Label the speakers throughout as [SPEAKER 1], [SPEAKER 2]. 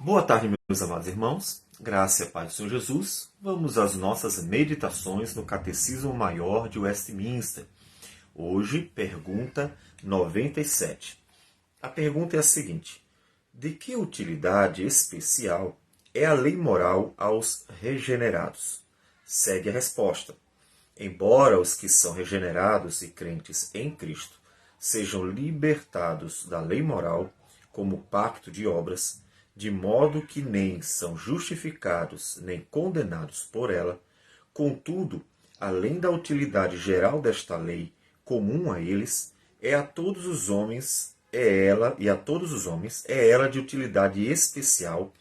[SPEAKER 1] Boa tarde, meus amados irmãos. Graça e paz do Senhor Jesus. Vamos às nossas meditações no Catecismo Maior de Westminster. Hoje, pergunta 97. A pergunta é a seguinte: de que utilidade especial é a lei moral aos regenerados? Segue a resposta. Embora os que são regenerados e crentes em Cristo sejam libertados da lei moral como pacto de obras, de modo que nem são justificados nem condenados por ela, contudo, além da utilidade geral desta lei, comum a eles, a todos os homens é ela de utilidade especial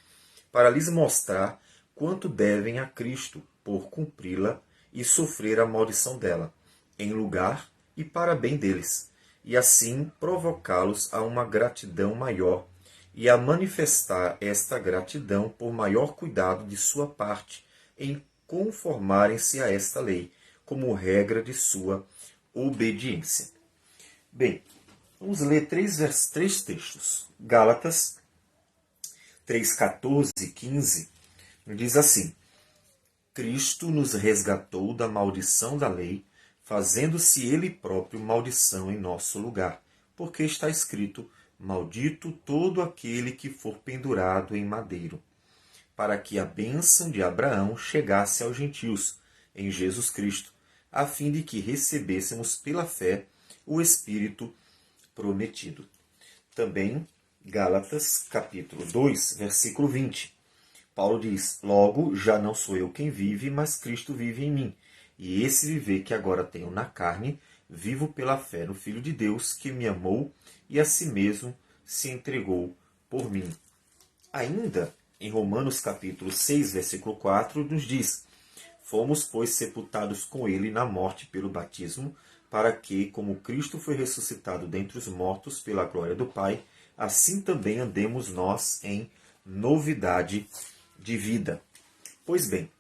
[SPEAKER 1] para lhes mostrar quanto devem a Cristo por cumpri-la e sofrer a maldição dela, em lugar e para bem deles, e assim provocá-los a uma gratidão maior e a manifestar esta gratidão por maior cuidado de sua parte em conformarem-se a esta lei, como regra de sua obediência. Bem, vamos ler três textos. Gálatas 3:14 e 15 diz assim: Cristo nos resgatou da maldição da lei, fazendo-se ele próprio maldição em nosso lugar, porque está escrito: maldito todo aquele que for pendurado em madeiro, para que a bênção de Abraão chegasse aos gentios, em Jesus Cristo, a fim de que recebêssemos pela fé o Espírito prometido. Também, Gálatas, capítulo 2, versículo 20. Paulo diz: logo, já não sou eu quem vive, mas Cristo vive em mim. E esse viver que agora tenho na carne, vivo pela fé no Filho de Deus, que me amou e a si mesmo se entregou por mim. Ainda, em Romanos capítulo 6, versículo 4, nos diz: fomos, pois, sepultados com ele na morte pelo batismo, para que, como Cristo foi ressuscitado dentre os mortos pela glória do Pai, assim também andemos nós em novidade de vida. Pois bem,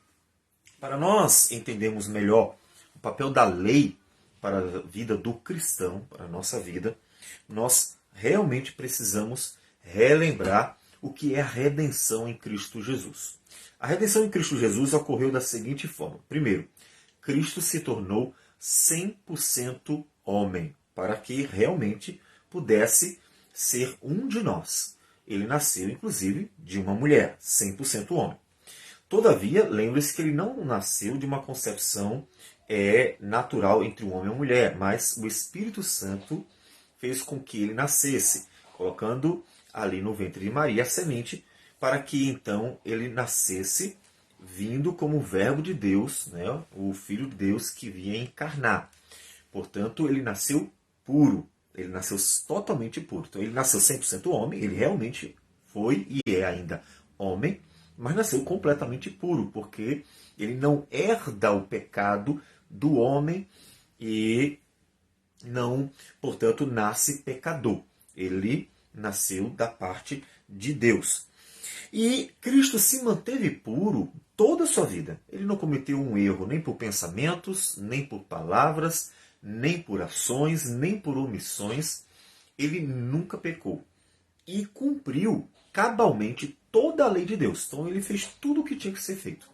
[SPEAKER 1] para nós entendermos melhor o papel da lei para a vida do cristão, para a nossa vida, nós realmente precisamos relembrar o que é a redenção em Cristo Jesus. A redenção em Cristo Jesus ocorreu da seguinte forma. Primeiro, Cristo se tornou 100% homem, para que realmente pudesse ser um de nós. Ele nasceu, inclusive, de uma mulher, 100% homem. Todavia, lembre-se que ele não nasceu de uma concepção natural entre um homem e uma mulher, mas o Espírito Santo fez com que ele nascesse, colocando ali no ventre de Maria a semente, para que então ele nascesse vindo como o Verbo de Deus, né, o Filho de Deus que vinha encarnar. Portanto, ele nasceu puro, ele nasceu totalmente puro. Então, ele nasceu 100% homem, ele realmente foi e é ainda homem, mas nasceu completamente puro, porque ele não herda o pecado do homem e não, portanto, nasce pecador. Ele nasceu da parte de Deus. E Cristo se manteve puro toda a sua vida. Ele não cometeu um erro nem por pensamentos, nem por palavras, nem por ações, nem por omissões. Ele nunca pecou. E cumpriu cabalmente toda a lei de Deus. Então ele fez tudo o que tinha que ser feito.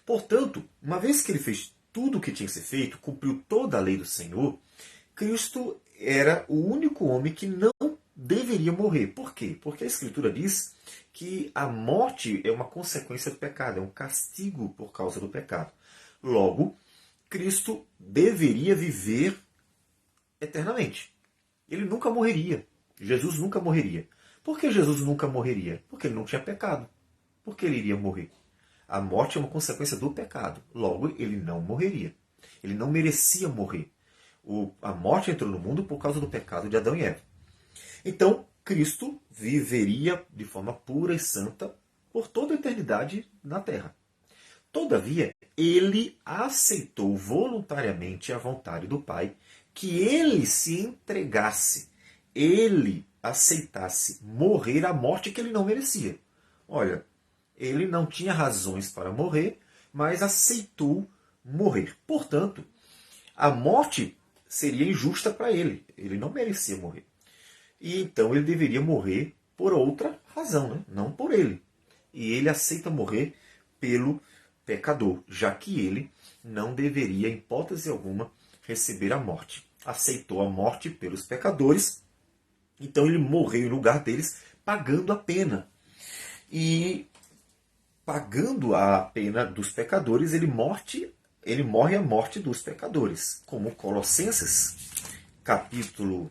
[SPEAKER 1] Portanto, uma vez que ele fez tudo o que tinha que ser feito, cumpriu toda a lei do Senhor, Cristo era o único homem que não deveria morrer. Por quê? Porque a Escritura diz que a morte é uma consequência do pecado, é um castigo por causa do pecado. Logo, Cristo deveria viver eternamente. Ele nunca morreria. Jesus nunca morreria. Por que Jesus nunca morreria? Porque ele não tinha pecado. Por que ele iria morrer? A morte é uma consequência do pecado. Logo, ele não morreria. Ele não merecia morrer. A morte entrou no mundo por causa do pecado de Adão e Eva. Então, Cristo viveria de forma pura e santa por toda a eternidade na Terra. Todavia, ele aceitou voluntariamente a vontade do Pai que ele se entregasse, ele aceitasse morrer a morte que ele não merecia. Olha, ele não tinha razões para morrer, mas aceitou morrer. Portanto, a morte seria injusta para ele. Ele não merecia morrer. E então ele deveria morrer por outra razão, né? Não por ele. E ele aceita morrer pelo pecador, já que ele não deveria, em hipótese alguma, receber a morte. Aceitou a morte pelos pecadores, então ele morreu em lugar deles, pagando a pena. E pagando a pena dos pecadores, ele morre a morte dos pecadores. Como Colossenses, capítulo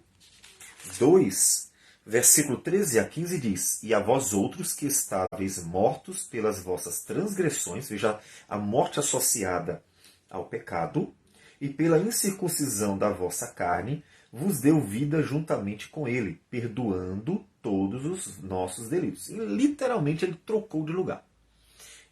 [SPEAKER 1] 2, versículo 13 a 15 diz: E a vós outros que estáveis mortos pelas vossas transgressões, veja a morte associada ao pecado, e pela incircuncisão da vossa carne, vos deu vida juntamente com ele, perdoando todos os nossos delitos. E, literalmente ele trocou de lugar.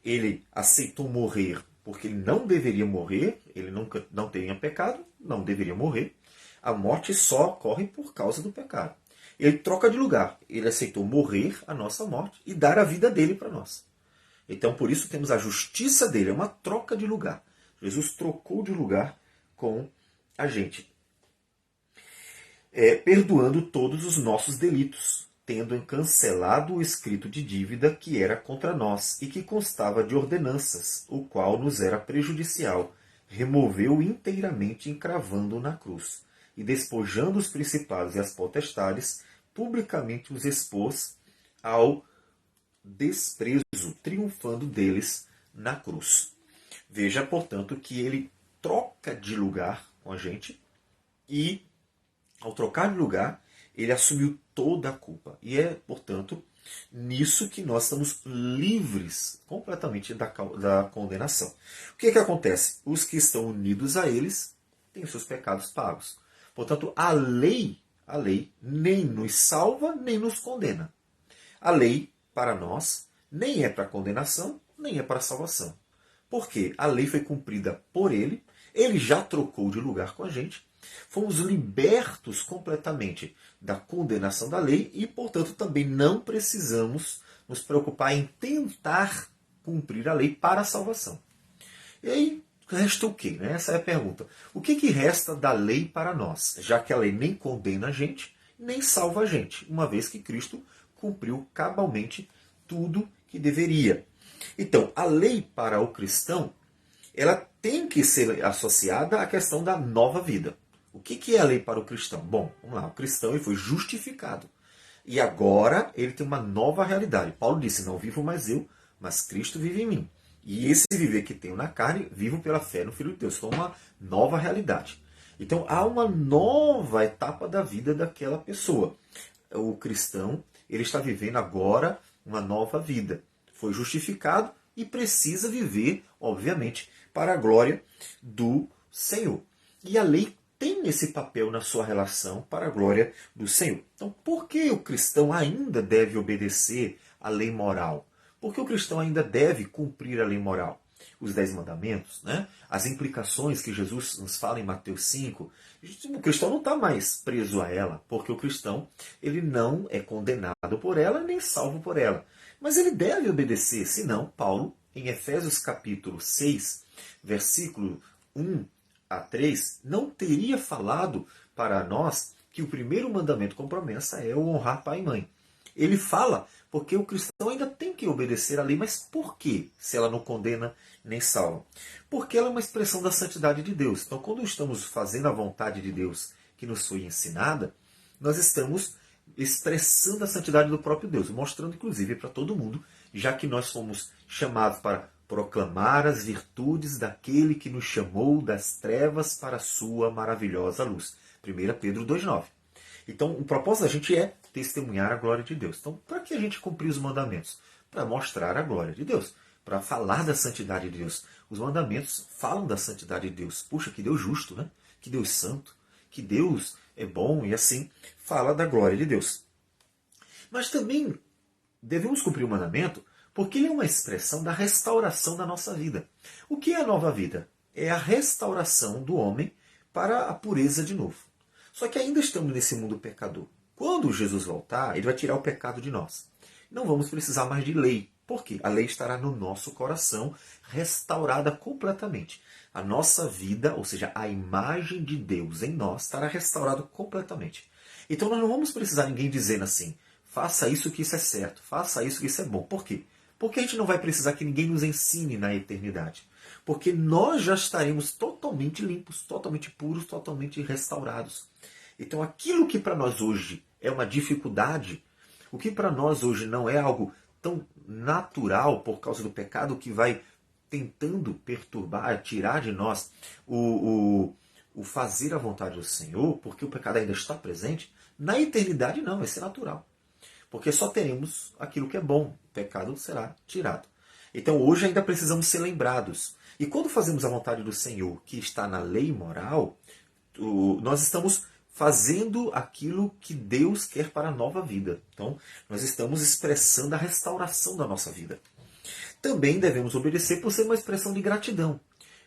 [SPEAKER 1] Ele aceitou morrer porque ele não deveria morrer, ele não tinha pecado, não deveria morrer. A morte só ocorre por causa do pecado. Ele troca de lugar. Ele aceitou morrer a nossa morte e dar a vida dele para nós. Então, por isso temos a justiça dele. É uma troca de lugar. Jesus trocou de lugar com a gente. Perdoando todos os nossos delitos, tendo cancelado o escrito de dívida que era contra nós e que constava de ordenanças, o qual nos era prejudicial, removeu inteiramente encravando-o na cruz, e despojando os principados e as potestades, publicamente os expôs ao desprezo, triunfando deles na cruz. Veja, portanto, que ele troca de lugar com a gente e, ao trocar de lugar, ele assumiu toda a culpa. E é, portanto, nisso que nós estamos livres completamente da condenação. O que acontece? Os que estão unidos a eles têm os seus pecados pagos. Portanto, a lei nem nos salva, nem nos condena. A lei, para nós, nem é para condenação, nem é para salvação. Por quê? A lei foi cumprida por ele já trocou de lugar com a gente, fomos libertos completamente da condenação da lei e, portanto, também não precisamos nos preocupar em tentar cumprir a lei para a salvação. E aí, resta o quê? Essa é a pergunta. O que resta da lei para nós? Já que a lei nem condena a gente, nem salva a gente, uma vez que Cristo cumpriu cabalmente tudo que deveria. Então, a lei para o cristão, ela tem que ser associada à questão da nova vida. O que é a lei para o cristão? Bom, vamos lá, o cristão ele foi justificado. E agora ele tem uma nova realidade. Paulo disse, não vivo mais eu, mas Cristo vive em mim. E esse viver que tenho na carne, vivo pela fé no Filho de Deus. Então, uma nova realidade. Então, há uma nova etapa da vida daquela pessoa. O cristão, ele está vivendo agora uma nova vida. Foi justificado e precisa viver, obviamente, para a glória do Senhor. E a lei tem esse papel na sua relação para a glória do Senhor. Então, por que o cristão ainda deve obedecer à lei moral? Por que o cristão ainda deve cumprir a lei moral? Os 10 mandamentos, né? As implicações que Jesus nos fala em Mateus 5. O cristão não está mais preso a ela, porque o cristão ele não é condenado por ela, nem salvo por ela. Mas ele deve obedecer, senão Paulo, em Efésios capítulo 6, versículo 1 a 3, não teria falado para nós que o primeiro mandamento com promessa é o honrar pai e mãe. Ele fala porque o cristão ainda tem que obedecer à lei, mas por quê? Se ela não condena nem salva. Porque ela é uma expressão da santidade de Deus. Então, quando estamos fazendo a vontade de Deus que nos foi ensinada, nós estamos expressando a santidade do próprio Deus, mostrando inclusive para todo mundo, já que nós fomos chamados para proclamar as virtudes daquele que nos chamou das trevas para a sua maravilhosa luz. 1 Pedro 2,9. Então, o propósito da gente é testemunhar a glória de Deus. Então, para que a gente cumprir os mandamentos? Para mostrar a glória de Deus, para falar da santidade de Deus. Os mandamentos falam da santidade de Deus. Puxa, que Deus justo, né? Que Deus santo, que Deus é bom e assim fala da glória de Deus. Mas também devemos cumprir o mandamento porque ele é uma expressão da restauração da nossa vida. O que é a nova vida? É a restauração do homem para a pureza de novo. Só que ainda estamos nesse mundo pecador. Quando Jesus voltar, ele vai tirar o pecado de nós. Não vamos precisar mais de lei. Por quê? A lei estará no nosso coração, restaurada completamente. A nossa vida, ou seja, a imagem de Deus em nós, estará restaurada completamente. Então nós não vamos precisar de ninguém dizendo assim, faça isso que isso é certo, faça isso que isso é bom. Por quê? Porque a gente não vai precisar que ninguém nos ensine na eternidade. Porque nós já estaremos totalmente limpos, totalmente puros, totalmente restaurados. Então aquilo que para nós hoje é uma dificuldade, o que para nós hoje não é algo tão natural por causa do pecado que vai tentando perturbar, tirar de nós o fazer a vontade do Senhor, porque o pecado ainda está presente, na eternidade não, vai ser natural. Porque só teremos aquilo que é bom, o pecado será tirado. Então hoje ainda precisamos ser lembrados. E quando fazemos a vontade do Senhor, que está na lei moral, nós estamos fazendo aquilo que Deus quer para a nova vida. Então, nós estamos expressando a restauração da nossa vida. Também devemos obedecer por ser uma expressão de gratidão.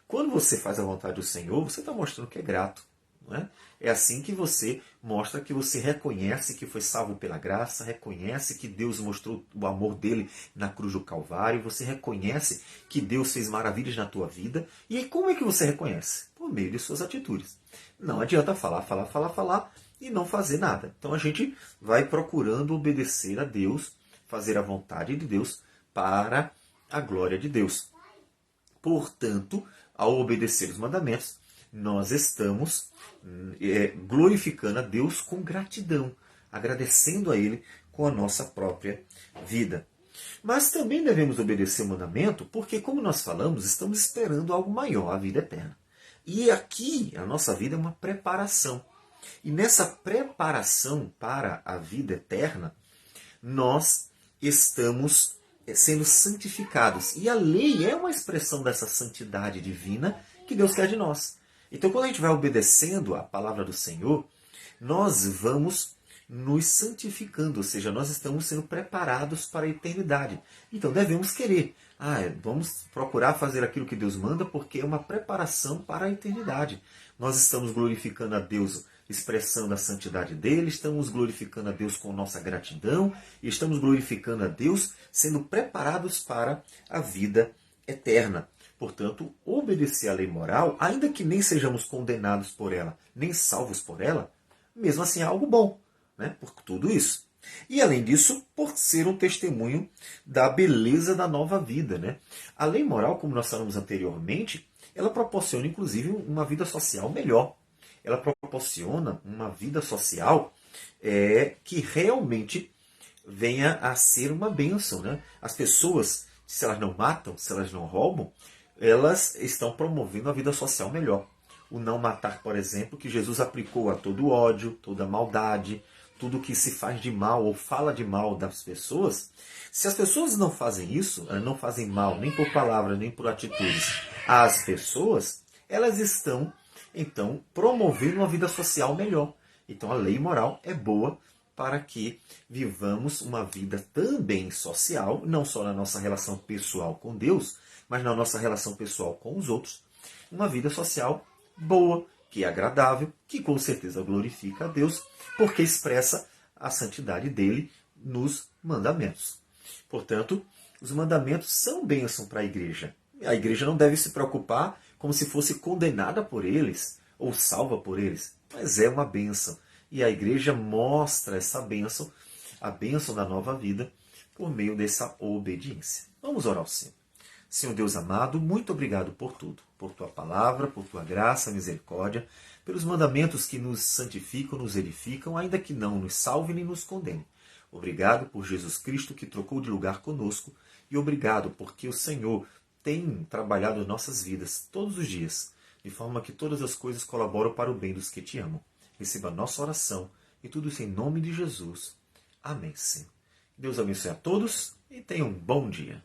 [SPEAKER 1] Quando você faz a vontade do Senhor, você está mostrando que é grato. Não é? É assim que você mostra que você reconhece que foi salvo pela graça, reconhece que Deus mostrou o amor dele na cruz do Calvário, você reconhece que Deus fez maravilhas na tua vida. E aí como é que você reconhece? Por meio de suas atitudes. Não adianta falar e não fazer nada. Então a gente vai procurando obedecer a Deus, fazer a vontade de Deus para a glória de Deus. Portanto, ao obedecer os mandamentos, nós estamos glorificando a Deus com gratidão, agradecendo a Ele com a nossa própria vida. Mas também devemos obedecer o mandamento porque, como nós falamos, estamos esperando algo maior, a vida eterna. E aqui a nossa vida é uma preparação. E nessa preparação para a vida eterna, nós estamos sendo santificados. E a lei é uma expressão dessa santidade divina que Deus quer de nós. Então, quando a gente vai obedecendo a palavra do Senhor, nós vamos nos santificando, ou seja, nós estamos sendo preparados para a eternidade. Então, devemos querer. Vamos procurar fazer aquilo que Deus manda, porque é uma preparação para a eternidade. Nós estamos glorificando a Deus, expressando a santidade dele, estamos glorificando a Deus com nossa gratidão, e estamos glorificando a Deus sendo preparados para a vida eterna. Portanto, obedecer à lei moral, ainda que nem sejamos condenados por ela, nem salvos por ela, mesmo assim é algo bom, né? Por tudo isso. E além disso, por ser um testemunho da beleza da nova vida, né? A lei moral, como nós falamos anteriormente, ela proporciona inclusive uma vida social melhor. Ela proporciona uma vida social que realmente venha a ser uma bênção, né? As pessoas, se elas não matam, se elas não roubam, elas estão promovendo a vida social melhor. O não matar, por exemplo, que Jesus aplicou a todo ódio, toda maldade, tudo que se faz de mal ou fala de mal das pessoas. Se as pessoas não fazem isso, não fazem mal, nem por palavras, nem por atitudes, às pessoas, elas estão, então, promovendo uma vida social melhor. Então a lei moral é boa para que vivamos uma vida também social, não só na nossa relação pessoal com Deus, mas na nossa relação pessoal com os outros. Uma vida social boa, que é agradável, que com certeza glorifica a Deus, porque expressa a santidade dele nos mandamentos. Portanto, os mandamentos são bênção para a igreja. A igreja não deve se preocupar como se fosse condenada por eles ou salva por eles, mas é uma bênção. E a igreja mostra essa bênção, a bênção da nova vida, por meio dessa obediência. Vamos orar ao Senhor. Senhor Deus amado, muito obrigado por tudo, por tua palavra, por tua graça, misericórdia, pelos mandamentos que nos santificam, nos edificam, ainda que não nos salve nem nos condene. Obrigado por Jesus Cristo que trocou de lugar conosco e obrigado porque o Senhor tem trabalhado em nossas vidas todos os dias, de forma que todas as coisas colaboram para o bem dos que te amam. Receba a nossa oração e tudo isso em nome de Jesus. Amém, Senhor. Deus abençoe a todos e tenham um bom dia.